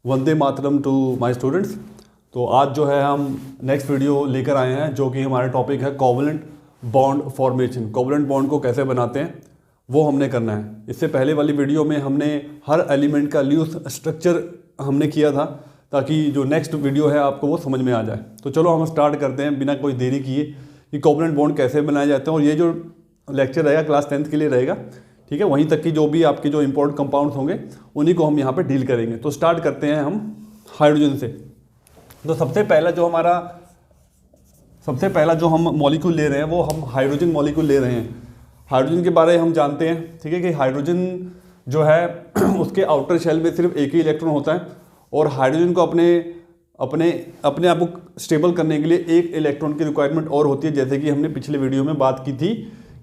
Vande Mataram to my students. तो आज जो है हम नेक्स्ट वीडियो लेकर आए हैं जो कि हमारा टॉपिक है covalent bond formation. Covalent bond को कैसे बनाते हैं वो हमने करना है। इससे पहले वाली वीडियो में हमने हर एलिमेंट का लूज स्ट्रक्चर हमने किया था ताकि जो नेक्स्ट वीडियो है आपको वो समझ में आ जाए। तो चलो हम स्टार्ट करते हैं बिना कोई देरी किए कि कोवलेंट बॉन्ड कैसे बनाए जाते हैं। और ये जो लेक्चर रहेगा क्लास 10th के लिए रहेगा, ठीक है। वहीं तक की जो भी आपके जो इंपॉर्टेंट कंपाउंड्स होंगे उन्हीं को हम यहाँ पे डील करेंगे। तो स्टार्ट करते हैं हम हाइड्रोजन से। तो सबसे पहला जो हम मॉलिक्यूल ले रहे हैं वो हम हाइड्रोजन मॉलिक्यूल ले रहे हैं। हाइड्रोजन के बारे में हम जानते हैं, ठीक है, कि हाइड्रोजन जो है उसके आउटर शेल में सिर्फ एक ही इलेक्ट्रॉन होता है और हाइड्रोजन को अपने आप को स्टेबल करने के लिए एक इलेक्ट्रॉन की रिक्वायरमेंट और होती है। जैसे कि हमने पिछले वीडियो में बात की थी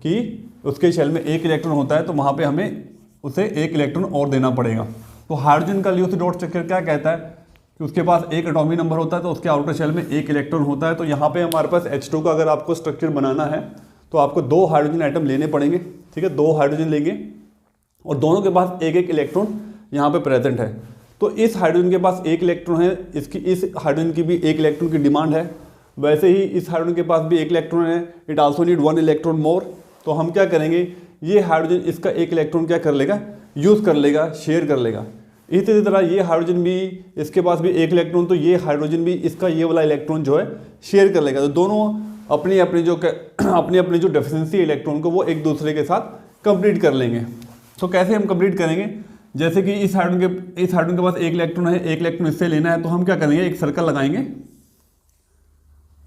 कि उसके शेल में एक इलेक्ट्रॉन होता है तो वहाँ पे हमें उसे एक इलेक्ट्रॉन और देना पड़ेगा। तो हाइड्रोजन का ल्यूस डॉट स्ट्रक्चर क्या कहता है कि उसके पास एक एटॉमिक नंबर होता है तो उसके आउटर शेल में एक इलेक्ट्रॉन होता है। तो यहाँ पे हमारे पास H2 का अगर आपको स्ट्रक्चर बनाना है तो आपको 2 हाइड्रोजन आइटम लेने पड़ेंगे, ठीक है। 2 हाइड्रोजन लेंगे और दोनों के पास एक एक इलेक्ट्रॉन यहाँ पे प्रेजेंट है। तो इस हाइड्रोजन के पास एक इलेक्ट्रॉन है, इस हाइड्रोजन की भी एक इलेक्ट्रॉन की डिमांड है। वैसे ही इस हाइड्रोजन के पास भी एक इलेक्ट्रॉन है, इट आल्सो नीड 1 इलेक्ट्रॉन मोर। तो हम क्या करेंगे, ये हाइड्रोजन इसका एक इलेक्ट्रॉन क्या कर लेगा, यूज़ कर लेगा, शेयर कर लेगा। इसी तरह ये हाइड्रोजन भी, इसके पास भी एक इलेक्ट्रॉन, तो ये हाइड्रोजन भी इसका ये वाला इलेक्ट्रॉन जो है शेयर कर लेगा। तो दोनों अपनी अपनी जो डेफिशिएंसी इलेक्ट्रॉन को वो एक दूसरे के साथ कंप्लीट कर लेंगे। तो कैसे हम कंप्लीट करेंगे, जैसे कि इस हाइड्रोजन के पास एक इलेक्ट्रॉन है, एक इलेक्ट्रॉन इससे लेना है, तो हम क्या करेंगे, एक सर्कल लगाएंगे।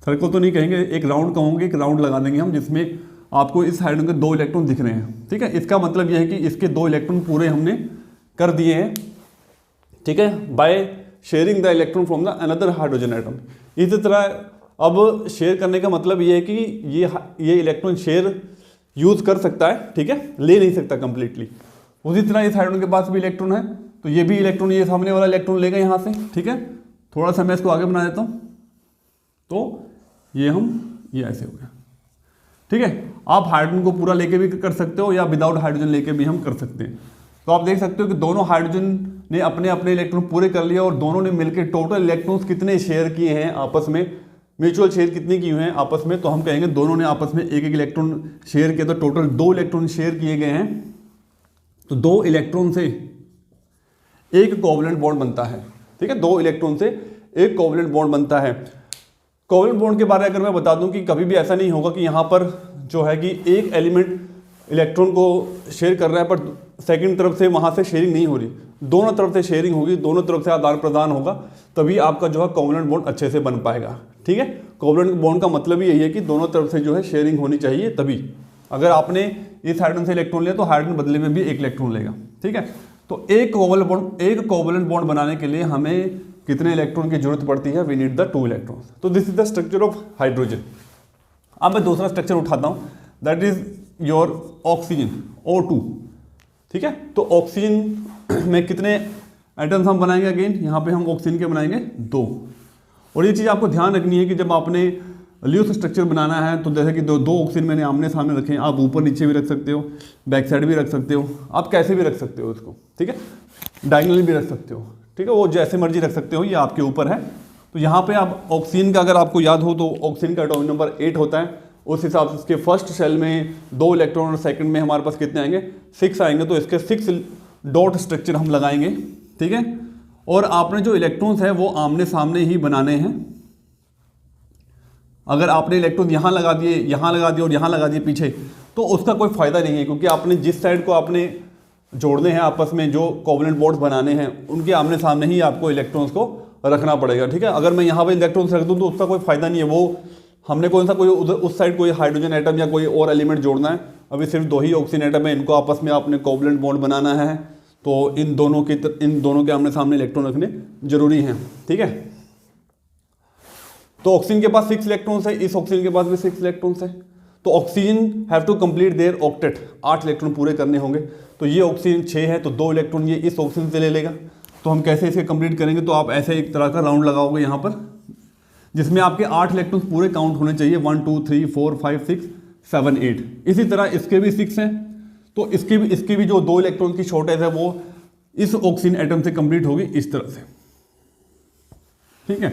सर्कल तो नहीं कहेंगे, एक राउंड कहूँगे, एक राउंड लगा देंगे हम जिसमें आपको इस हाइड्रोजन के 2 इलेक्ट्रॉन दिख रहे हैं, ठीक है। इसका मतलब यह है कि इसके 2 इलेक्ट्रॉन पूरे हमने कर दिए हैं, ठीक है, by sharing the electron from the another hydrogen atom. इसी तरह अब शेयर करने का मतलब ये है कि ये इलेक्ट्रॉन शेयर यूज कर सकता है, ठीक है, ले नहीं सकता कंप्लीटली। उसी तरह इस हाइड्रोजन के पास भी इलेक्ट्रॉन है तो ये भी इलेक्ट्रॉन, ये सामने वाला इलेक्ट्रॉन लेगा यहाँ से, ठीक है। थोड़ा सा मैं इसको आगे बना देता हूँ तो ये ऐसे हो गया, ठीक है। आप हाइड्रोजन को पूरा लेके भी कर सकते हो या विदाउट हाइड्रोजन लेके भी हम कर सकते हैं। तो आप देख सकते हो कि दोनों हाइड्रोजन ने अपने अपने इलेक्ट्रॉन पूरे कर लिया और दोनों ने मिलकर टोटल इलेक्ट्रॉन्स कितने शेयर किए हैं आपस में, म्यूचुअल शेयर कितने किए हुए हैं आपस में। तो हम कहेंगे दोनों ने आपस में एक एक इलेक्ट्रॉन शेयर किया, तो टोटल 2 इलेक्ट्रॉन शेयर किए गए हैं। तो 2 इलेक्ट्रॉन से एक कोवलेंट बॉन्ड बनता है, ठीक है। 2 इलेक्ट्रॉन से एक कोवलेंट बॉन्ड बनता है। कोवलेंट बॉन्ड के बारे में अगर मैं बता दूं कि कभी भी ऐसा नहीं होगा कि यहाँ पर जो है कि एक एलिमेंट इलेक्ट्रॉन को शेयर कर रहा है पर सेकंड तरफ से वहाँ से शेयरिंग नहीं हो रही। दोनों तरफ से शेयरिंग होगी, दोनों तरफ से आदान प्रदान होगा, तभी आपका जो है कोवलेंट बॉन्ड अच्छे से बन पाएगा, ठीक है। कोवलेंट बॉन्ड का मतलब यही है कि दोनों तरफ से जो है शेयरिंग होनी चाहिए तभी। अगर आपने इस हाइड्रोजन से इलेक्ट्रॉन लिया तो हाइड्रोजन बदले में भी एक इलेक्ट्रॉन लेगा, ठीक है। तो एक कोवलेंट बॉन्ड बनाने के लिए हमें कितने इलेक्ट्रॉन की जरूरत पड़ती है, वी नीड द 2 इलेक्ट्रॉन्स। तो this is the structure of hydrogen. अब मैं दूसरा स्ट्रक्चर उठाता हूं, that is your oxygen, O2, ठीक है। तो ऑक्सीजन में कितने एटम्स हम बनाएंगे, अगेन यहाँ पे हम ऑक्सीजन के बनाएंगे 2। और ये चीज़ आपको ध्यान रखनी है कि जब आपने ल्यूस स्ट्रक्चर बनाना है तो जैसे कि दो ऑक्सीजन मैंने आमने सामने रखे हैं, आप ऊपर नीचे भी रख सकते हो, बैक साइड भी रख सकते हो, आप कैसे भी रख सकते हो इसको, ठीक है, डायगोनली भी रख सकते हो, ठीक है, वो जैसे मर्जी रख सकते हो, ये आपके ऊपर है। तो यहाँ पे आप ऑक्सीजन का अगर आपको याद हो तो ऑक्सीजन का एटॉमिक नंबर 8 होता है। उस हिसाब से इसके फर्स्ट शेल में 2 इलेक्ट्रॉन और सेकंड में हमारे पास कितने आएंगे, 6 आएंगे। तो इसके 6 डॉट स्ट्रक्चर हम लगाएंगे, ठीक है। और आपने जो इलेक्ट्रॉन्स है वो आमने सामने ही बनाने हैं। अगर आपने इलेक्ट्रॉन यहाँ लगा दिए, यहाँ लगा दिए और यहाँ लगा दिए पीछे, तो उसका कोई फायदा नहीं है, क्योंकि आपने जिस साइड को आपने जोड़ने हैं आपस में, जो कोवलेंट बॉन्ड्स बनाने हैं, उनके आमने सामने ही आपको इलेक्ट्रॉन्स को रखना पड़ेगा, ठीक है। अगर मैं यहाँ पे इलेक्ट्रॉन्स रख दूँ तो उसका कोई फायदा नहीं है। वो हमने कौन सा कोई उधर उस साइड कोई हाइड्रोजन एटम या कोई और एलिमेंट जोड़ना है, अभी सिर्फ 2 ही ऑक्सीजन एटम है, इनको आपस में आपने कोवलेंट बॉन्ड बनाना है, तो इन दोनों के आमने सामने इलेक्ट्रॉन रखने जरूरी हैं, ठीक है। तो ऑक्सीजन के पास 6 इलेक्ट्रॉन्स है, इस ऑक्सीजन के पास भी 6 इलेक्ट्रॉन्स है। तो oxygen have to complete their octet, 8 electron पूरे करने होंगे। तो ये ऑक्सीजन 6 है तो 2 इलेक्ट्रॉन ये इस ऑक्सीजन से ले लेगा। तो हम कैसे इसे कंप्लीट करेंगे, तो आप ऐसे एक तरह का राउंड लगाओगे यहाँ पर, जिसमें आपके 8 इलेक्ट्रॉन्स पूरे काउंट होने चाहिए, 1 2 3 4 5 6 7 8। इसी तरह इसके भी 6 हैं, तो इसकी भी जो 2 इलेक्ट्रॉन की शॉर्टेज है वो इस ऑक्सीजन एटम से कंप्लीट होगी इस तरह से, ठीक है।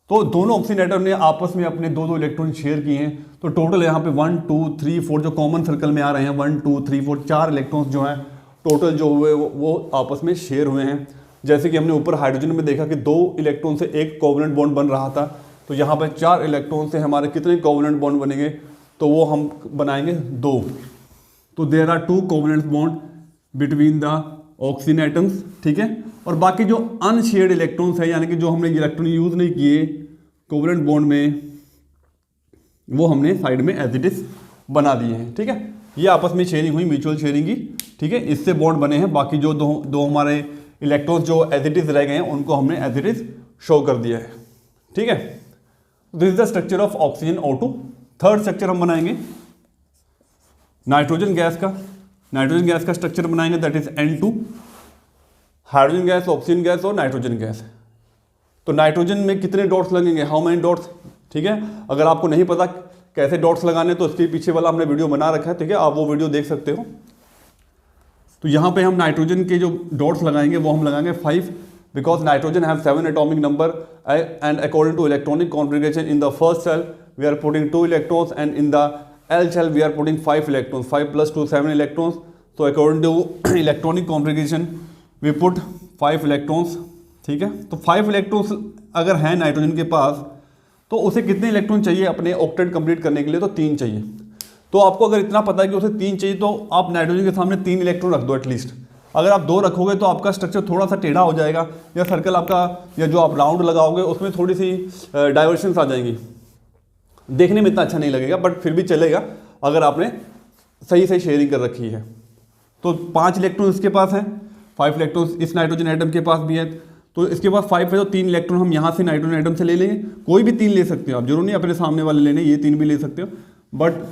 तो दोनों ऑक्सीजन एटम ने आपस में अपने दो दो इलेक्ट्रॉन शेयर किए हैं, तो टोटल यहाँ पे 1 2 3 4 जो कॉमन सर्कल में आ रहे हैं 1 2 3 4 4 इलेक्ट्रॉन्स जो हैं टोटल जो हुए वो आपस में शेयर हुए हैं। जैसे कि हमने ऊपर हाइड्रोजन में देखा कि 2 इलेक्ट्रॉन से एक कोवलेंट बॉन्ड बन रहा था, तो यहाँ पर 4 इलेक्ट्रॉन से हमारे कितने कोवलेंट बॉन्ड बनेंगे, तो वो हम बनाएंगे 2। तो there are 2 covalent bond between the oxygen atoms, ठीक है। और बाकी जो अनशेयर्ड इलेक्ट्रॉन्स है, यानी कि जो हमने इलेक्ट्रॉन यूज नहीं किए कोवलेंट बॉन्ड में, वो हमने साइड में एज इट इज बना दिए हैं, ठीक है। ये आपस में शेयरिंग हुई, म्यूचुअल शेयरिंग की, ठीक है। इससे बॉन्ड बने हैं। बाकी जो दो हमारे इलेक्ट्रॉन्स जो एज इट इज रह गए हैं उनको हमने एज इट इज शो कर दिया है, ठीक है। This is the structure of oxygen O2। Third structure हम बनाएंगे नाइट्रोजन गैस का। नाइट्रोजन गैस का स्ट्रक्चर बनाएंगे, that is N2। Hydrogen gas, oxygen gas और नाइट्रोजन गैस। तो नाइट्रोजन में कितने डॉट्स लगेंगे, हाउ मेनी डॉट्स, ठीक है। अगर आपको नहीं पता कैसे डॉट्स लगाने तो इसके पीछे वाला हमने वीडियो बना रखा है, ठीक है, आप वो वीडियो देख सकते हो। तो यहाँ पे हम नाइट्रोजन के जो डॉट्स लगाएंगे वो हम लगाएंगे 5, because nitrogen have 7 atomic number and according to electronic configuration in the first shell we are putting 2 electrons and in the L cell we are putting 5 electrons, 5 plus 2 7 electrons. So according to electronic configuration we put 5 electrons, ठीक है। तो 5 electrons अगर हैं nitrogen के पास तो उसे कितने electron चाहिए अपने ऑक्टेट कंप्लीट करने के लिए, तो 3 चाहिए। तो आपको अगर इतना पता है कि उसे 3 चाहिए तो आप नाइट्रोजन के सामने 3 इलेक्ट्रॉन रख दो एटलीस्ट। अगर आप 2 रखोगे तो आपका स्ट्रक्चर थोड़ा सा टेढ़ा हो जाएगा, या सर्कल आपका या जो आप राउंड लगाओगे उसमें थोड़ी सी डाइवर्शंस आ जाएंगी, देखने में इतना अच्छा नहीं लगेगा, बट फिर भी चलेगा अगर आपने सही सही शेयरिंग कर रखी है। तो 5 इलेक्ट्रॉन इसके पास हैं, 5 इलेक्ट्रॉन इस नाइट्रोजन एटम के पास भी है, तो इसके पास 5 है, तो 3 इलेक्ट्रॉन हम यहाँ से नाइट्रोजन एटम से ले लेंगे। कोई भी 3 ले सकते हो आप, जरूर नहीं अपने सामने वाले लेने, ये 3 भी ले सकते हो, बट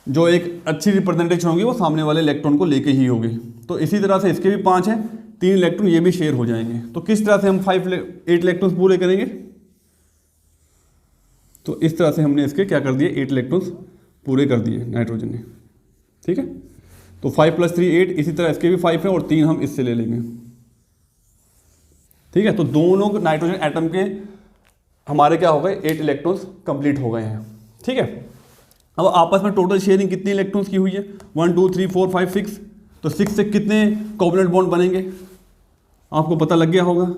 जो एक अच्छी रिप्रेजेंटेशन होगी वो सामने वाले इलेक्ट्रॉन को लेके ही होगी। तो इसी तरह से इसके भी 5 हैं, 3 इलेक्ट्रॉन ये भी शेयर हो जाएंगे। तो किस तरह से हम 8 इलेक्ट्रॉन्स पूरे करेंगे, तो इस तरह से हमने इसके क्या कर दिए, 8 इलेक्ट्रॉन्स पूरे कर दिए नाइट्रोजन ने, ठीक है। तो 5 + 3 8, इसी तरह इसके भी 5 है और 3 हम इससे ले लेंगे, ठीक है। तो दोनों नाइट्रोजन एटम के हमारे क्या हो गए, 8 इलेक्ट्रॉन्स कंप्लीट हो गए हैं, ठीक है। अब आपस में टोटल शेयरिंग कितनी इलेक्ट्रॉन्स की हुई है, 1 2 3 4 5 6। तो 6 से कितने कोवलेंट बॉन्ड बनेंगे आपको पता लग गया होगा,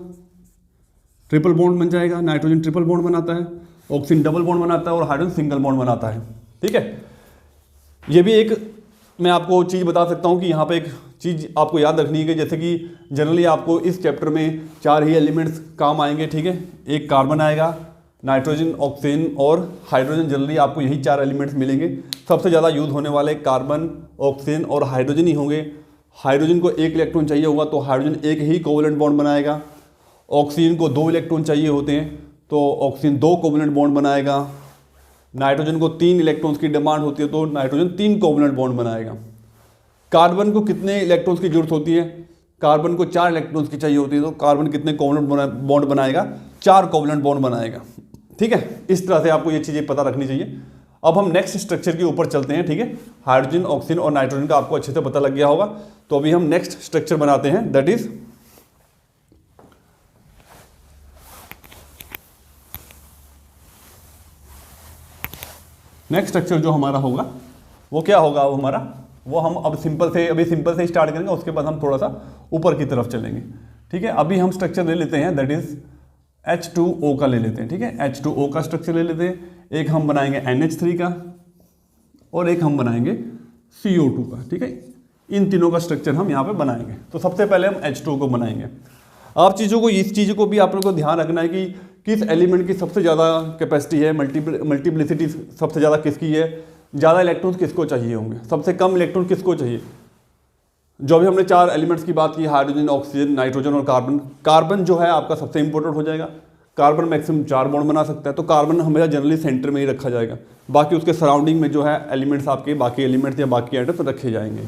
ट्रिपल बॉन्ड बन जाएगा। नाइट्रोजन ट्रिपल बॉन्ड बनाता है, ऑक्सीजन डबल बॉन्ड बनाता है और हाइड्रोजन सिंगल बॉन्ड बनाता है, ठीक है। ये भी एक मैं आपको चीज़ बता सकता हूँ कि यहाँ पे एक चीज़ आपको याद रखनी है कि जैसे कि जनरली आपको इस चैप्टर में 4 ही एलिमेंट्स काम आएंगे, ठीक है। एक कार्बन आएगा, नाइट्रोजन, ऑक्सीजन और हाइड्रोजन, जनरली आपको यही 4 एलिमेंट्स मिलेंगे। सबसे ज़्यादा यूज होने वाले कार्बन, ऑक्सीजन और हाइड्रोजन ही होंगे। हाइड्रोजन को 1 इलेक्ट्रॉन चाहिए होगा तो हाइड्रोजन एक ही कोवलेंट बॉन्ड बनाएगा। ऑक्सीजन को 2 इलेक्ट्रॉन चाहिए होते हैं तो ऑक्सीजन 2 कोवलेंट बॉन्ड बनाएगा। नाइट्रोजन को 3 इलेक्ट्रॉन्स की डिमांड होती है तो नाइट्रोजन 3 कोवलेंट बॉन्ड बनाएगा। कार्बन को कितने इलेक्ट्रॉन्स की जरूरत होती है, कार्बन को 4 इलेक्ट्रॉन्स की चाहिए होती है तो कार्बन कितने कोवलेंट बॉन्ड बनाएगा, 4 कोवलेंट बॉन्ड बनाएगा, ठीक है। इस तरह से आपको ये चीज़ें पता रखनी चाहिए। अब हम नेक्स्ट स्ट्रक्चर के ऊपर चलते हैं, ठीक है। हाइड्रोजन, ऑक्सीजन और नाइट्रोजन का आपको अच्छे से पता लग गया होगा। तो अभी हम नेक्स्ट स्ट्रक्चर बनाते हैं, दैट इज नेक्स्ट स्ट्रक्चर जो हमारा होगा वो क्या होगा, वो हमारा वो हम अब सिंपल से स्टार्ट करेंगे, उसके बाद हम थोड़ा सा ऊपर की तरफ चलेंगे, ठीक है। अभी हम स्ट्रक्चर ले लेते हैं, दैट इज H2O का ले लेते हैं, ठीक है। H2O का स्ट्रक्चर ले लेते हैं। एक हम बनाएंगे NH3 का और एक हम बनाएंगे CO2 का, ठीक है। इन तीनों का स्ट्रक्चर हम यहाँ पे बनाएंगे। तो सबसे पहले हम H2O को बनाएंगे। आप इस चीज़ को भी आप लोगों को ध्यान रखना है कि किस एलिमेंट की सबसे ज़्यादा कैपेसिटी है, मल्टीप्लिसिटी सबसे ज़्यादा किसकी है, ज़्यादा इलेक्ट्रॉन्स किसको चाहिए होंगे, सबसे कम इलेक्ट्रॉन किसको चाहिए। जो अभी हमने 4 एलिमेंट्स की बात की, हाइड्रोजन, ऑक्सीजन, नाइट्रोजन और कार्बन। कार्बन जो है आपका सबसे इंपॉर्टेंट हो जाएगा। कार्बन मैक्सिमम 4 बॉन्ड बना सकता है, तो कार्बन हमेशा जनरली सेंटर में ही रखा जाएगा। बाकी उसके सराउंडिंग में जो है एलिमेंट्स आपके बाकी एलिमेंट्स या बाकी एटम्स रखे जाएंगे।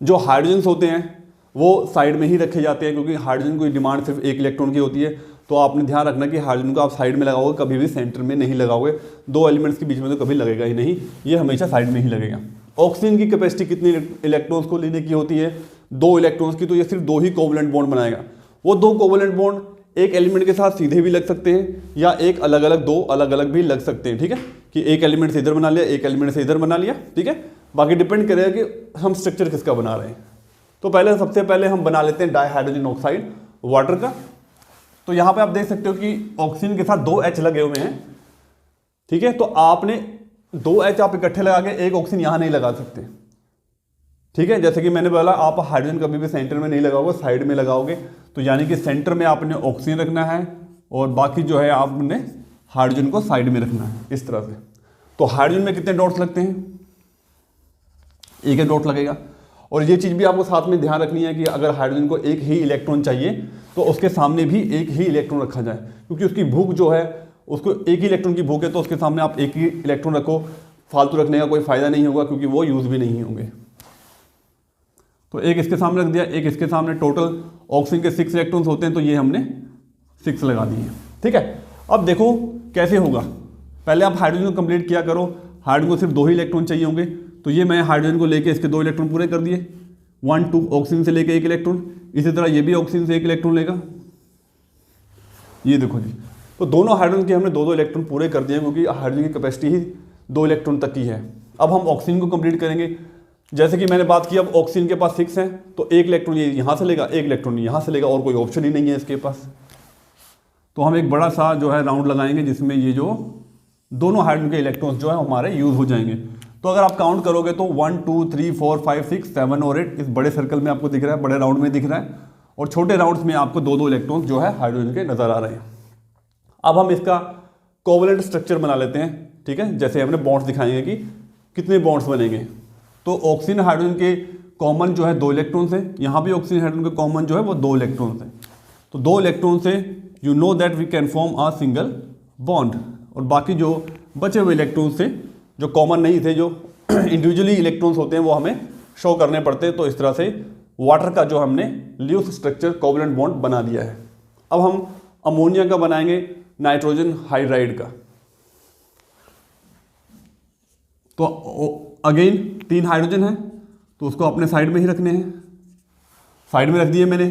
जो हाइड्रोजन्स होते हैं वो साइड में ही रखे जाते हैं, क्योंकि हाइड्रोजन की डिमांड सिर्फ 1 इलेक्ट्रॉन की होती है। तो आपने ध्यान रखना कि हाइड्रोजन को आप साइड में लगाओगे, कभी भी सेंटर में नहीं लगाओगे। 2 एलिमेंट्स के बीच में तो कभी लगेगा ही नहीं, ये हमेशा साइड में ही लगेगा। ऑक्सीजन की कैपेसिटी कितनी इलेक्ट्रॉन्स को लेने की होती है, 2 इलेक्ट्रॉन्स की, तो ये सिर्फ 2 ही कोवलेंट बॉन्ड बनाएगा। वो 2 कोवलेंट बॉन्ड एक एलिमेंट के साथ सीधे भी लग सकते हैं या एक अलग अलग, दो अलग अलग भी लग सकते हैं, ठीक है, कि एक एलिमेंट से इधर बना लिया, एक एलिमेंट से इधर बना लिया, ठीक है। बाकी डिपेंड करेगा कि हम स्ट्रक्चर किसका बना रहे हैं। तो पहले सबसे पहले हम बना लेते हैं डाइहाइड्रोजन ऑक्साइड वाटर का। तो यहाँ पे आप देख सकते हो कि ऑक्सीजन के साथ 2 H लगे हुए हैं, ठीक है। तो आपने 2 H आप इकट्ठे लगा के एक ऑक्सीजन यहाँ नहीं लगा सकते, ठीक है। जैसे कि मैंने बोला, आप हाइड्रोजन कभी भी सेंटर में नहीं लगाओगे, साइड में लगाओगे। तो यानी कि सेंटर में आपने ऑक्सीजन रखना है और बाकी जो है आपने हाइड्रोजन को साइड में रखना है, इस तरह से। तो हाइड्रोजन में कितने डॉट्स लगते हैं? एक डॉट लगेगा। और ये चीज़ भी आपको साथ में ध्यान रखनी है कि अगर हाइड्रोजन को एक ही इलेक्ट्रॉन चाहिए तो उसके सामने भी एक ही इलेक्ट्रॉन रखा जाए, क्योंकि उसकी भूख जो है, उसको एक ही इलेक्ट्रॉन की भूख है, तो उसके सामने आप एक ही इलेक्ट्रॉन रखो। फालतू रखने का कोई फायदा नहीं होगा, क्योंकि वो यूज भी नहीं होंगे। तो एक इसके सामने रख दिया, एक इसके सामने। टोटल ऑक्सीजन के 6 इलेक्ट्रॉन्स होते हैं, तो ये हमने 6 लगा दिए, ठीक है। अब देखो कैसे होगा। पहले आप हाइड्रोजन को कंप्लीट किया करो। हाइड्रोजन को सिर्फ 2 ही इलेक्ट्रॉन चाहिए होंगे, तो ये मैं हाइड्रोजन को लेके इसके 2 इलेक्ट्रॉन पूरे कर दिए। 1 2 ऑक्सीजन से लेके 1 इलेक्ट्रॉन। इसी तरह ये भी ऑक्सीजन से 1 इलेक्ट्रॉन लेगा, ये देखो जी। तो दोनों हाइड्रोजन के हमने 2 इलेक्ट्रॉन पूरे कर दिए, क्योंकि हाइड्रोजन की कैपेसिटी ही 2 इलेक्ट्रॉन तक की है। अब हम ऑक्सीजन को कंप्लीट करेंगे। जैसे कि मैंने बात की, अब ऑक्सीजन के पास 6 हैं, तो 1 इलेक्ट्रॉन ये यहाँ से लेगा, 1 इलेक्ट्रॉन यहाँ से लेगा, और कोई ऑप्शन ही नहीं है इसके पास। तो हम एक बड़ा सा जो है राउंड लगाएंगे, जिसमें ये जो दोनों हाइड्रोजन के इलेक्ट्रॉन्स जो है हमारे यूज हो जाएंगे। तो अगर आप काउंट करोगे तो 1 2 3 4 5 6 7 और 8 इस बड़े सर्कल में आपको दिख रहा है, बड़े राउंड में दिख रहा है, और छोटे राउंड्स में आपको 2 इलेक्ट्रॉन्स जो है हाइड्रोजन के नजर आ रहे हैं। अब हम इसका कोवलेंट स्ट्रक्चर बना लेते हैं, ठीक है। जैसे हमने बॉन्ड्स दिखाएंगे कि कितने बॉन्ड्स बनेंगे। तो ऑक्सीजन हाइड्रोजन के कॉमन जो है 2 इलेक्ट्रॉन्स है, यहाँ भी ऑक्सीजन हाइड्रोजन के कॉमन जो है वो 2 इलेक्ट्रॉन्स है। तो 2 इलेक्ट्रॉन से you know that we can form a single bond. और बाकी जो बचे हुए इलेक्ट्रॉन से जो कॉमन नहीं थे, जो इंडिविजुअली इलेक्ट्रॉन्स होते हैं, वो हमें शो करने पड़ते हैं। तो इस तरह से वाटर का जो हमने ल्यूस स्ट्रक्चर कोवलेंट बॉन्ड बना दिया है। अब हम अमोनिया का बनाएंगे नाइट्रोजन हाइड्राइड का। तो अगेन 3 हाइड्रोजन है, तो उसको अपने साइड में ही रखने हैं। साइड में रख दिए मैंने,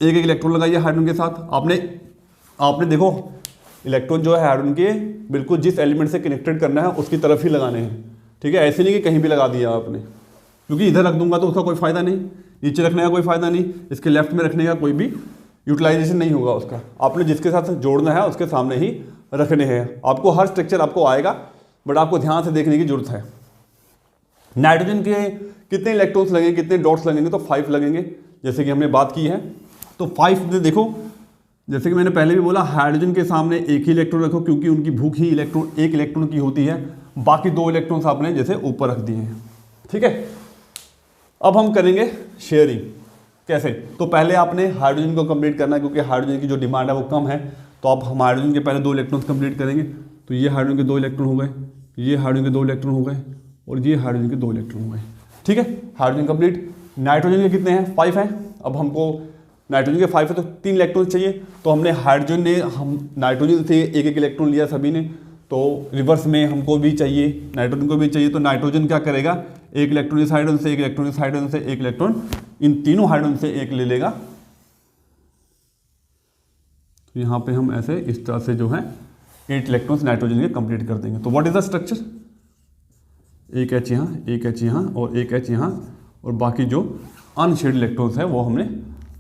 एक इलेक्ट्रॉन लगाइए हाइड्रोजन के साथ। आपने देखो इलेक्ट्रॉन जो है हाइड्रोजन के बिल्कुल जिस एलिमेंट से कनेक्टेड करना है उसकी तरफ ही लगाने हैं, ठीक है। ऐसे नहीं कि कहीं भी लगा दिया आपने, क्योंकि इधर रख दूंगा तो उसका कोई फायदा नहीं, नीचे रखने का कोई फायदा नहीं, इसके लेफ्ट में रखने का कोई भी यूटिलाइजेशन नहीं होगा उसका। आपने जिसके साथ जोड़ना है उसके सामने ही रखने हैं। आपको हर स्ट्रक्चर आपको आएगा, बट आपको ध्यान से देखने की जरूरत है। नाइट्रोजन के कितने इलेक्ट्रॉन्स लगेंगे, कितने डॉट्स लगेंगे? तो 5 लगेंगे, जैसे कि हमने बात की है। तो 5 देखो, जैसे कि मैंने पहले भी बोला, हाइड्रोजन के सामने एक ही इलेक्ट्रॉन रखो, क्योंकि उनकी भूख ही एक इलेक्ट्रॉन की होती है। बाकी 2 इलेक्ट्रॉन्स आपने जैसे ऊपर रख दिए हैं, ठीक है। अब हम करेंगे शेयरिंग। कैसे? तो पहले आपने हाइड्रोजन को कंप्लीट करना है, क्योंकि हाइड्रोजन की जो डिमांड है वो कम है। तो आप हम हाइड्रोजन के पहले 2 इलेक्ट्रॉन्स कंप्लीट करेंगे। तो ये हाइड्रोजन के 2 इलेक्ट्रॉन हो गए, ये हाइड्रोजन के 2 इलेक्ट्रॉन हो गए, और ये हाइड्रोजन के 2 इलेक्ट्रॉन हो गए, ठीक है। Hydrogen complete. नाइट्रोजन के कितने हैं? 5 हैं। अब हमको नाइट्रोजन के 5 है तो 3 इलेक्ट्रॉन चाहिए। तो हमने नाइट्रोजन से एक इलेक्ट्रॉन लिया सभी ने, तो रिवर्स में हमको भी चाहिए, नाइट्रोजन को भी चाहिए। तो नाइट्रोजन क्या करेगा? 1 इलेक्ट्रॉन इस हाइड्रोजन से, 1 इलेक्ट्रॉन इस हाइड्रोजन से, 1 इलेक्ट्रॉन इन तीनों हाइड्रोजन से 1 ले लेगा। तो यहाँ पे हम ऐसे इस तरह से जो है 8 इलेक्ट्रॉन्स नाइट्रोजन के कंप्लीट कर देंगे। तो what is the structure? 1 H यहाँ, 1 H यहाँ और 1 H यहाँ, और बाकी जो अनशेयर्ड इलेक्ट्रॉन्स है वो हमने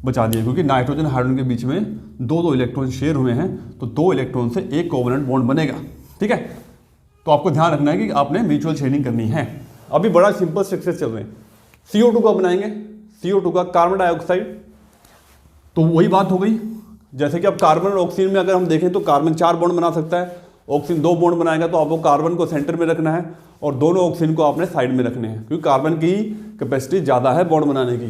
बचा दिए, क्योंकि नाइट्रोजन हाइड्रोजन के बीच में 2 इलेक्ट्रॉन शेयर हुए हैं। तो 2 इलेक्ट्रॉन से एक कोवलेंट बॉन्ड बनेगा, ठीक है। तो आपको ध्यान रखना है कि आपने म्यूचुअल शेयरिंग करनी है। अभी बड़ा सिंपल स्ट्रक्चर चल रहे हैं। CO2 का बनाएंगे, CO2 का कार्बन डाइऑक्साइड। तो वही बात हो गई, जैसे कि अब कार्बन और ऑक्सीजन में अगर हम देखें तो कार्बन 4 बॉन्ड बना सकता है, ऑक्सीजन 2 बॉन्ड बनाएगा। तो आपको कार्बन को सेंटर में रखना है और दोनों ऑक्सीजन को आपने साइड में रखने हैं, क्योंकि कार्बन की कैपेसिटी ज़्यादा है बॉन्ड बनाने की।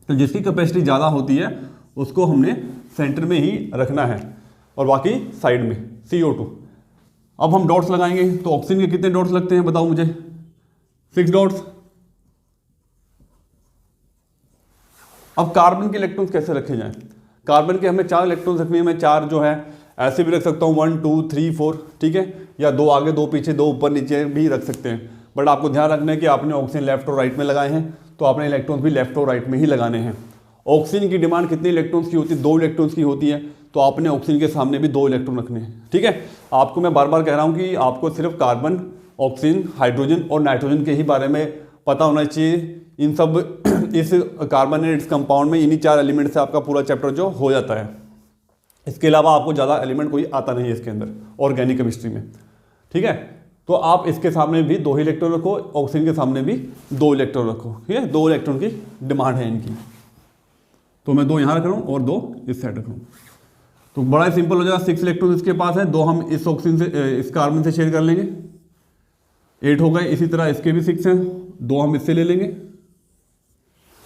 तो जिसकी कैपेसिटी ज़्यादा होती है उसको हमने सेंटर में ही रखना है, और बाकी साइड में CO2। अब हम डॉट्स लगाएंगे। तो ऑक्सीजन के कितने डॉट्स लगते हैं बताओ मुझे? 6 डॉट्स। अब कार्बन के इलेक्ट्रॉन्स कैसे रखे जाएं? कार्बन के हमें 4 इलेक्ट्रॉन्स रखने हैं। मैं 4 जो है ऐसे भी रख सकता हूँ, 1 2 3 4, ठीक है, या 2 आगे 2 पीछे 2 ऊपर नीचे भी रख सकते हैं। बट आपको ध्यान रखना है कि आपने ऑक्सीजन लेफ्ट और राइट में लगाए हैं, तो आपने इलेक्ट्रॉन्स भी लेफ्ट और राइट में ही लगाने हैं। ऑक्सीजन की डिमांड कितने इलेक्ट्रॉन्स की होती है, 2 इलेक्ट्रॉन्स की होती है, तो आपने ऑक्सीजन के सामने भी 2 इलेक्ट्रॉन रखने हैं। ठीक है, आपको मैं बार बार कह रहा हूँ कि आपको सिर्फ कार्बन, ऑक्सीजन, हाइड्रोजन और नाइट्रोजन के ही बारे में पता होना चाहिए। इन सब इस कार्बन एंड इट्स कंपाउंड में इन्हीं 4 एलिमेंट से आपका पूरा चैप्टर जो हो जाता है। इसके अलावा आपको ज़्यादा एलिमेंट कोई आता नहीं है इसके अंदर ऑर्गेनिक केमिस्ट्री में। ठीक है, तो आप इसके सामने भी 2 ही इलेक्ट्रॉन रखो, ऑक्सीजन के सामने भी 2 इलेक्ट्रॉन रखो। ठीक है, 2 इलेक्ट्रॉन की डिमांड है इनकी, तो मैं 2 यहाँ रख रहा हूँ और 2 इस साइड रख रहा हूँ। तो बड़ा ही सिंपल हो जाएगा, 6 इलेक्ट्रॉन इसके पास है, 2 हम इस ऑक्सीजन से, इस कार्बन से शेयर कर लेंगे, 8 हो गए। इसी तरह इसके भी 6 हैं, 2 हम इससे ले लेंगे।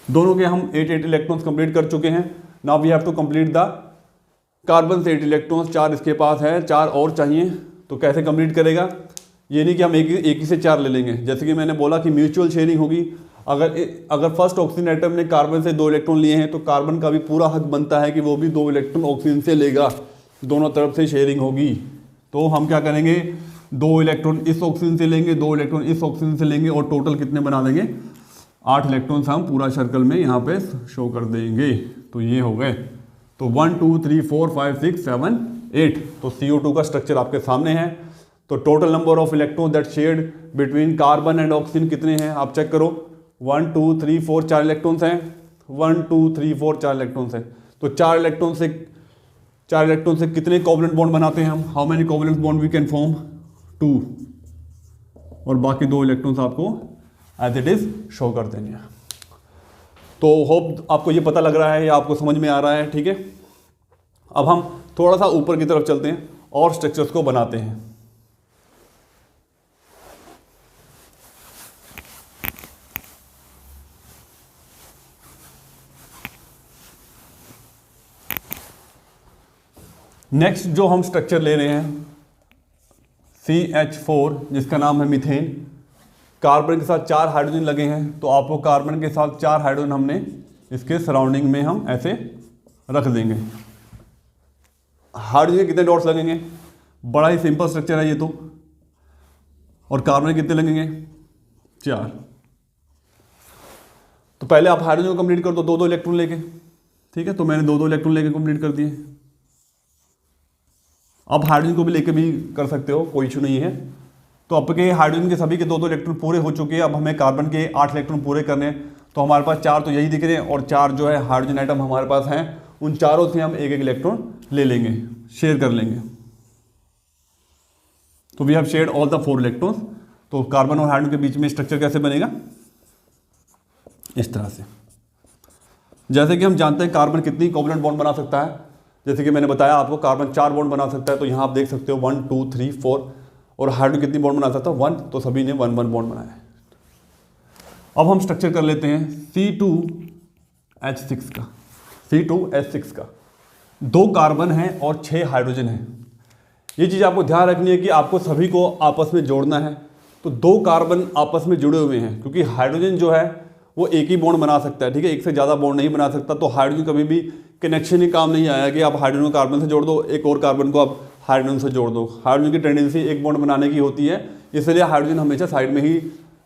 दोनों के हम 8 इलेक्ट्रॉन्स कंप्लीट कर चुके हैं। Now we have to complete the carbon से 8 इलेक्ट्रॉन्स, 4 इसके पास है, 4 और चाहिए। तो कैसे कंप्लीट करेगा, ये नहीं कि हम एक ही से 4 ले लेंगे। जैसे कि मैंने बोला कि म्यूचुअल शेयरिंग होगी। अगर फर्स्ट ऑक्सीजन एटम ने कार्बन से 2 इलेक्ट्रॉन लिए हैं तो कार्बन का भी पूरा हक बनता है कि वो भी 2 इलेक्ट्रॉन ऑक्सीजन से लेगा, दोनों तरफ से शेयरिंग होगी। तो हम क्या करेंगे, 2 इलेक्ट्रॉन इस ऑक्सीजन से लेंगे, 2 इलेक्ट्रॉन इस ऑक्सीजन से लेंगे और टोटल कितने बना देंगे, 8 इलेक्ट्रॉन्स हम पूरा सर्कल में यहाँ पे शो कर देंगे। तो ये हो गए। तो 1 2 3 4 5 6 7 8। तो CO2 का स्ट्रक्चर आपके सामने है। तो total number of electron that shared between carbon and oxygen कितने हैं, आप चेक करो। 1 2 3 4 4 इलेक्ट्रॉन्स हैं, 1 2 3 4 4 इलेक्ट्रॉन्स हैं। तो 4 इलेक्ट्रॉन से कितने कोवलेंट बॉन्ड बनाते हैं हम, how many covalent bond we can form, 2, और बाकी 2 इलेक्ट्रॉन्स आपको एज इट इज शो कर देंगे। तो होप आपको ये पता लग रहा है या आपको समझ में आ रहा है। ठीक है, अब हम थोड़ा सा ऊपर की तरफ चलते हैं और स्ट्रक्चर्स को बनाते हैं। नेक्स्ट जो हम स्ट्रक्चर ले रहे हैं CH4, जिसका नाम है मीथेन। कार्बन के साथ 4 हाइड्रोजन लगे हैं, तो आपको कार्बन के साथ 4 हाइड्रोजन हमने इसके सराउंडिंग में हम ऐसे रख देंगे। हाइड्रोजन के कितने डॉट्स लगेंगे, बड़ा ही सिंपल स्ट्रक्चर है ये तो। और कार्बन कितने लगेंगे, 4। तो पहले आप हाइड्रोजन को कंप्लीट कर दो 2-2 इलेक्ट्रॉन लेके। ठीक है, तो मैंने 2-2 इलेक्ट्रॉन लेके कंप्लीट कर दिए। आप हाइड्रोजन को भी लेके भी कर सकते हो, कोई इशू नहीं है। तो आपके हाइड्रोजन के सभी के 2-2 इलेक्ट्रॉन पूरे हो चुके हैं। अब हमें कार्बन के 8 इलेक्ट्रॉन पूरे करने हैं। तो हमारे पास 4 तो यही दिख रहे हैं और 4 जो है हाइड्रोजन आइटम हमारे पास हैं। उन चारों से हम 1-1 इलेक्ट्रॉन ले लेंगे, शेयर कर लेंगे। तो we have shared all the 4 electrons. तो कार्बन और हाइड्रोजन के बीच में स्ट्रक्चर कैसे बनेगा, इस तरह से। जैसे कि हम जानते हैं कार्बन कितनी कोवलेंट बॉन्ड बना सकता है, जैसे कि मैंने बताया आपको कार्बन 4 बॉन्ड बना सकता है। तो यहाँ आप देख सकते हो 1 2 3 4। और हाइड्रोजन कितनी बॉन्ड बना सकता है, 1। तो सभी ने 1-1 बॉन्ड बनाया है। अब हम स्ट्रक्चर कर लेते हैं C2H6 का। C2H6 का 2 कार्बन हैं और 6 हाइड्रोजन हैं। ये चीज़ आपको ध्यान रखनी है कि आपको सभी को आपस में जोड़ना है। तो 2 कार्बन आपस में जुड़े हुए हैं, क्योंकि हाइड्रोजन जो है वो एक ही बॉन्ड बना सकता है। ठीक है, एक से ज़्यादा बॉन्ड नहीं बना सकता। तो हाइड्रोजन कभी भी कनेक्शन ही काम नहीं आया कि आप हाइड्रोजन को कार्बन से जोड़ दो, एक और कार्बन को आप हाइड्रोजन से जोड़ दो। हाइड्रोजन की टेंडेंसी एक बॉन्ड बनाने की होती है, इसलिए हाइड्रोजन हमेशा साइड में ही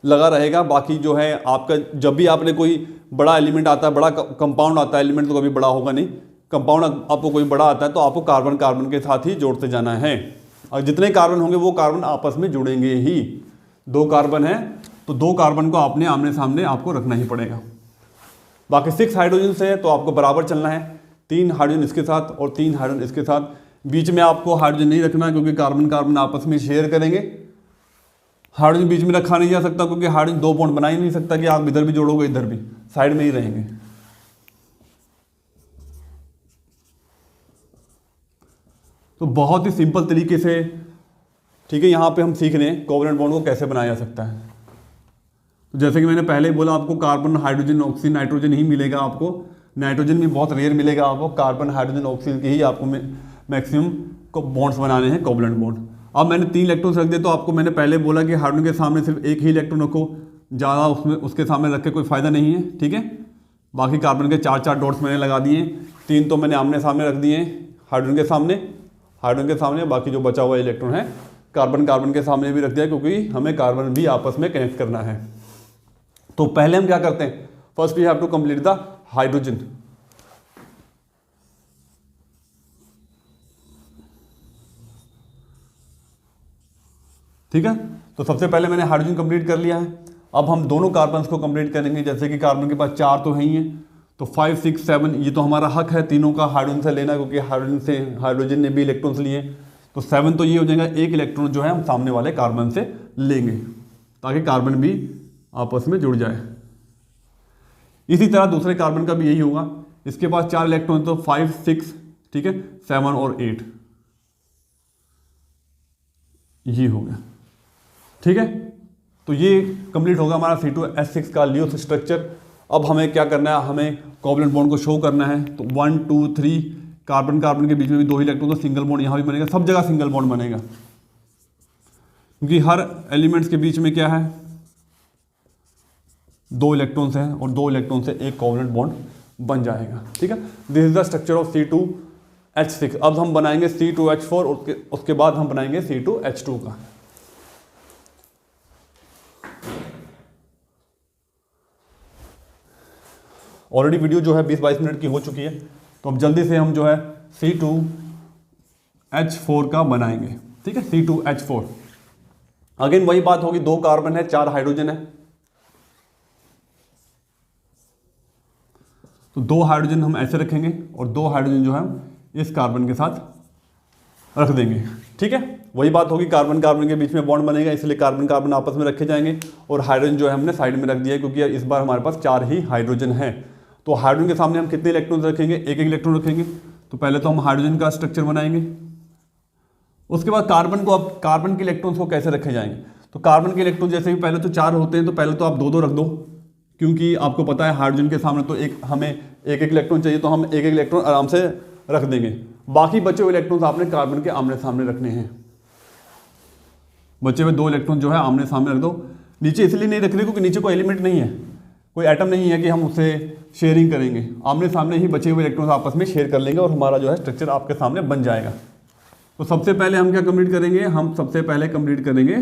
लगा रहेगा। बाकी जो है आपका, जब भी आपने कोई बड़ा एलिमेंट आता है, बड़ा कंपाउंड आता है, एलिमेंट तो कभी बड़ा होगा नहीं, कंपाउंड आपको कोई बड़ा आता है, तो आपको कार्बन कार्बन के साथ ही जोड़ते जाना है। और जितने कार्बन होंगे वो कार्बन आपस में जुड़ेंगे ही। 2 कार्बन है तो 2 कार्बन को आपने आमने सामने आपको रखना ही पड़ेगा। बाकी 6 हाइड्रोजन से है तो आपको बराबर चलना है, 3 हाइड्रोजन इसके साथ और 3 हाइड्रोजन इसके साथ। बीच में आपको हाइड्रोजन नहीं रखना क्योंकि कार्बन कार्बन आपस में शेयर करेंगे। हाइड्रोजन बीच में रखा नहीं जा सकता क्योंकि हाइड्रोजन 2 बॉन्ड बना ही नहीं सकता कि आप इधर भी जोड़ोगे इधर भी, साइड में ही रहेंगे। तो बहुत ही सिंपल तरीके से, ठीक है, यहाँ पे हम सीख रहे हैं कोवलेंट बॉन्ड को कैसे बनाया जा सकता है। तो जैसे कि मैंने पहले बोला, आपको कार्बन हाइड्रोजन ऑक्सीजन नाइट्रोजन ही मिलेगा। आपको नाइट्रोजन भी बहुत रेयर मिलेगा। आपको कार्बन हाइड्रोजन ऑक्सीजन के ही आपको मैक्सिमम को बॉन्ड्स बनाने हैं, कोवलेंट बॉन्ड। अब मैंने 3 इलेक्ट्रॉन्स रख दिए, तो आपको मैंने पहले बोला कि हाइड्रोजन के सामने सिर्फ एक ही इलेक्ट्रॉन रखो, ज़्यादा उसमें उसके सामने रख के कोई फ़ायदा नहीं है। ठीक है, बाकी कार्बन के 4-4 डॉट्स मैंने लगा दिए। 3 तो मैंने आमने सामने रख दिए हाइड्रोजन के सामने, बाकी जो बचा हुआ इलेक्ट्रॉन है कार्बन कार्बन के सामने भी रख दिया, क्योंकि हमें कार्बन भी आपस में कनेक्ट करना है। तो पहले हम क्या करते हैं, first we have to complete the hydrogen. ठीक है, तो सबसे पहले मैंने हाइड्रोजन कंप्लीट कर लिया है। अब हम दोनों कार्बन्स को कंप्लीट करेंगे। जैसे कि कार्बन के पास 4 तो है ही हैं, तो 5 6 7 ये तो हमारा हक है तीनों का हाइड्रोजन से लेना, क्योंकि हाइड्रोजन ने भी इलेक्ट्रॉन्स लिए। तो 7 तो ये हो जाएगा, एक इलेक्ट्रॉन जो है हम सामने वाले कार्बन से लेंगे ताकि कार्बन भी आपस में जुड़ जाए। इसी तरह दूसरे कार्बन का भी यही होगा। इसके पास 4 इलेक्ट्रॉन, तो 5 6, ठीक है, 7 और 8 ये हो गया। ठीक है, तो ये कंप्लीट होगा हमारा C2H6 का लियोस स्ट्रक्चर। अब हमें क्या करना है, हमें कोवलेंट बॉन्ड को शो करना है। तो 1 2 3 कार्बन कार्बन के बीच में भी 2 इलेक्ट्रॉन, तो सिंगल बॉन्ड यहाँ भी बनेगा, सब जगह सिंगल बॉन्ड बनेगा, क्योंकि हर एलिमेंट्स के बीच में क्या है, 2 इलेक्ट्रॉन्स हैं और 2 इलेक्ट्रॉन से एक कोवलेंट बॉन्ड बन जाएगा। ठीक है, this is the structure of C2H6। अब हम बनाएंगे C2H4, उसके बाद हम बनाएंगे C2H2 का। ऑलरेडी वीडियो जो है 20-22 मिनट की हो चुकी है, तो अब जल्दी से हम जो है C2H4 का बनाएंगे। ठीक है, C2H4 अगेन वही बात होगी, 2 कार्बन है, 4 हाइड्रोजन है, तो 2 हाइड्रोजन हम ऐसे रखेंगे और 2 हाइड्रोजन जो है इस कार्बन के साथ रख देंगे। ठीक है, वही बात होगी, कार्बन कार्बन के बीच में बॉन्ड बनेगा, इसलिए कार्बन कार्बन आपस में रखे जाएंगे और हाइड्रोजन जो है हमने साइड में रख दिया है, क्योंकि इस बार हमारे पास 4 ही हाइड्रोजन है। तो हाइड्रोजन के सामने हम कितने इलेक्ट्रॉन रखेंगे, एक इलेक्ट्रॉन रखेंगे। तो पहले तो हम हाइड्रोजन का स्ट्रक्चर बनाएंगे, उसके बाद कार्बन को, अब कार्बन के इलेक्ट्रॉन्स को कैसे रखे जाएंगे। तो कार्बन के इलेक्ट्रॉन जैसे ही पहले तो 4 होते हैं, तो पहले तो आप 2-2 रख दो, क्योंकि आपको पता है हाइड्रोजन के सामने तो हमें एक इलेक्ट्रॉन चाहिए, तो हम एक इलेक्ट्रॉन आराम से रख देंगे। बाकी बचे हुए इलेक्ट्रॉन्स आपने कार्बन के आमने सामने रखने हैं। बचे हुए 2 इलेक्ट्रॉन जो है आमने सामने रख दो। नीचे इसलिए नहीं रख रहे क्योंकि नीचे कोई एलिमेंट नहीं है, कोई एटम नहीं है कि हम उससे शेयरिंग करेंगे। आमने सामने ही बचे हुए इलेक्ट्रॉन्स आपस में शेयर कर लेंगे और हमारा जो है स्ट्रक्चर आपके सामने बन जाएगा। तो सबसे पहले हम क्या कंप्लीट करेंगे, हम सबसे पहले कंप्लीट करेंगे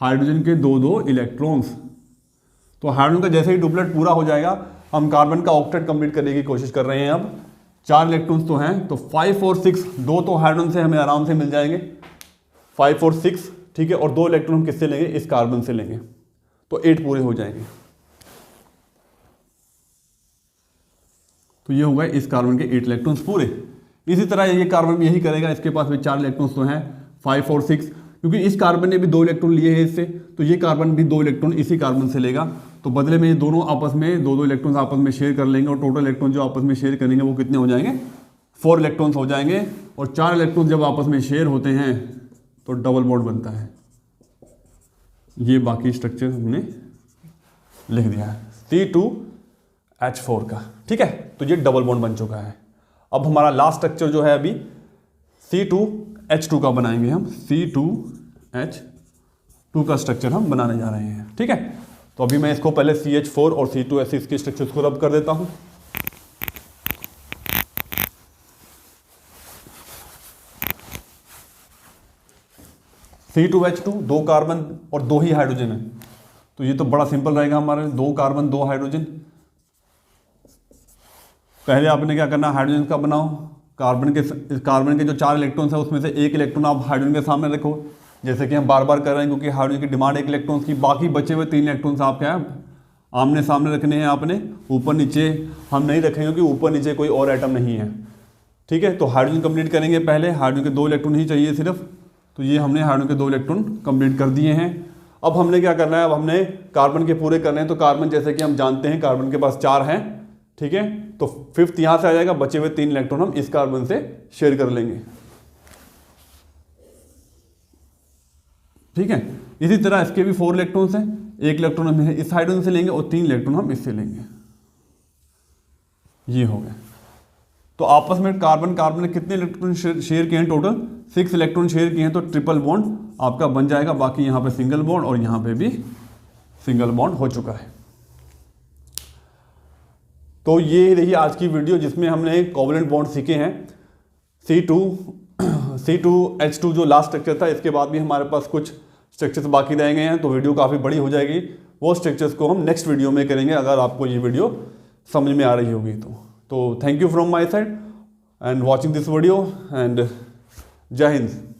हाइड्रोजन के 2-2 इलेक्ट्रॉन्स। तो हाइड्रोजन का जैसे ही डुप्लेट पूरा हो जाएगा, हम कार्बन का ऑक्टेट कंप्लीट करने की कोशिश कर रहे हैं। अब 4 इलेक्ट्रॉन्स तो हैं, तो 5 और 6, 2 तो हाइड्रोजन से हमें आराम से मिल जाएंगे, 5 और 6, ठीक है, और 2 इलेक्ट्रॉन हम किससे लेंगे, इस कार्बन से लेंगे, तो 8 पूरे हो जाएंगे। तो ये हो गए इस कार्बन के 8 इलेक्ट्रॉन्स पूरे। इसी तरह ये कार्बन भी यही करेगा, इसके पास भी 4 इलेक्ट्रॉन्स तो हैं, 5 और 6, क्योंकि इस कार्बन ने भी 2 इलेक्ट्रॉन लिए हैं इससे, तो ये कार्बन भी 2 इलेक्ट्रॉन इसी कार्बन से लेगा। तो बदले में ये दोनों आपस में 2-2 इलेक्ट्रॉन्स आपस में शेयर कर लेंगे और टोटल इलेक्ट्रॉन जो आपस में शेयर करेंगे वो कितने हो जाएंगे, 4 इलेक्ट्रॉन्स हो जाएंगे। और 4 इलेक्ट्रॉन जब आपस में शेयर होते हैं तो डबल बॉन्ड बनता है। ये बाकी स्ट्रक्चर हमने लिख दिया है C2H4 का। ठीक है, तो ये डबल बॉन्ड बन चुका है। अब हमारा लास्ट स्ट्रक्चर जो है अभी C2H2 का बनाएंगे हम। C2H2 का स्ट्रक्चर हम बनाने जा रहे हैं। ठीक है, तो अभी मैं इसको पहले CH4 और C2H6 के स्ट्रक्चर्स को रब कर देता हूं। C2H2 2 कार्बन और 2 ही हाइड्रोजन है, तो ये तो बड़ा सिंपल रहेगा हमारे, 2 कार्बन 2 हाइड्रोजन। पहले आपने क्या करना, हाइड्रोजन का बनाओ, कार्बन के जो 4 इलेक्ट्रॉन्स है उसमें से एक इलेक्ट्रॉन आप हाइड्रोजन के सामने रखो, जैसे कि हम बार बार कर रहे हैं, क्योंकि हाइड्रोजन की डिमांड 1 इलेक्ट्रॉन्स की। बाकी बचे हुए 3 इलेक्ट्रॉन्स आप क्या आमने सामने रखने हैं आपने, ऊपर नीचे हम नहीं रखेंगे क्योंकि ऊपर नीचे कोई और एटम नहीं है। ठीक है, तो हाइड्रोजन कंप्लीट करेंगे पहले, हाइड्रोजन के 2 इलेक्ट्रॉन ही चाहिए सिर्फ, तो ये हमने हाइड्रोजन के 2 इलेक्ट्रॉन कंप्लीट कर दिए हैं। अब हमने क्या करना है, अब हमने कार्बन के पूरे करने हैं। तो कार्बन जैसे कि हम जानते हैं कार्बन के पास 4 हैं, ठीक है, तो 5th यहाँ से आ जाएगा, बचे हुए 3 इलेक्ट्रॉन हम इस कार्बन से शेयर कर लेंगे। ठीक है, इसी तरह इसके भी 4 इलेक्ट्रॉन्स हैं, 1 इलेक्ट्रॉन हम इस हाइड्रोजन से लेंगे और 3 इलेक्ट्रॉन हम इससे लेंगे। ये हो गया। तो आपस में कार्बन कार्बन ने कितने इलेक्ट्रॉन शेयर किए हैं, टोटल 6 इलेक्ट्रॉन शेयर किए हैं, तो ट्रिपल बॉन्ड आपका बन जाएगा। बाकी यहाँ पे सिंगल बॉन्ड और यहाँ पे भी सिंगल बॉन्ड हो चुका है। तो ये रही आज की वीडियो जिसमें हमने कोवलेंट बॉन्ड सीखे हैं। C2H2 जो लास्ट स्ट्रक्चर था, इसके बाद भी हमारे पास कुछ स्ट्रक्चर्स बाकी रह गए हैं, तो वीडियो काफ़ी बड़ी हो जाएगी। वो स्ट्रक्चर्स को हम नेक्स्ट वीडियो में करेंगे, अगर आपको ये वीडियो समझ में आ रही होगी तो thank you from my side and watching this video and जय हिंद।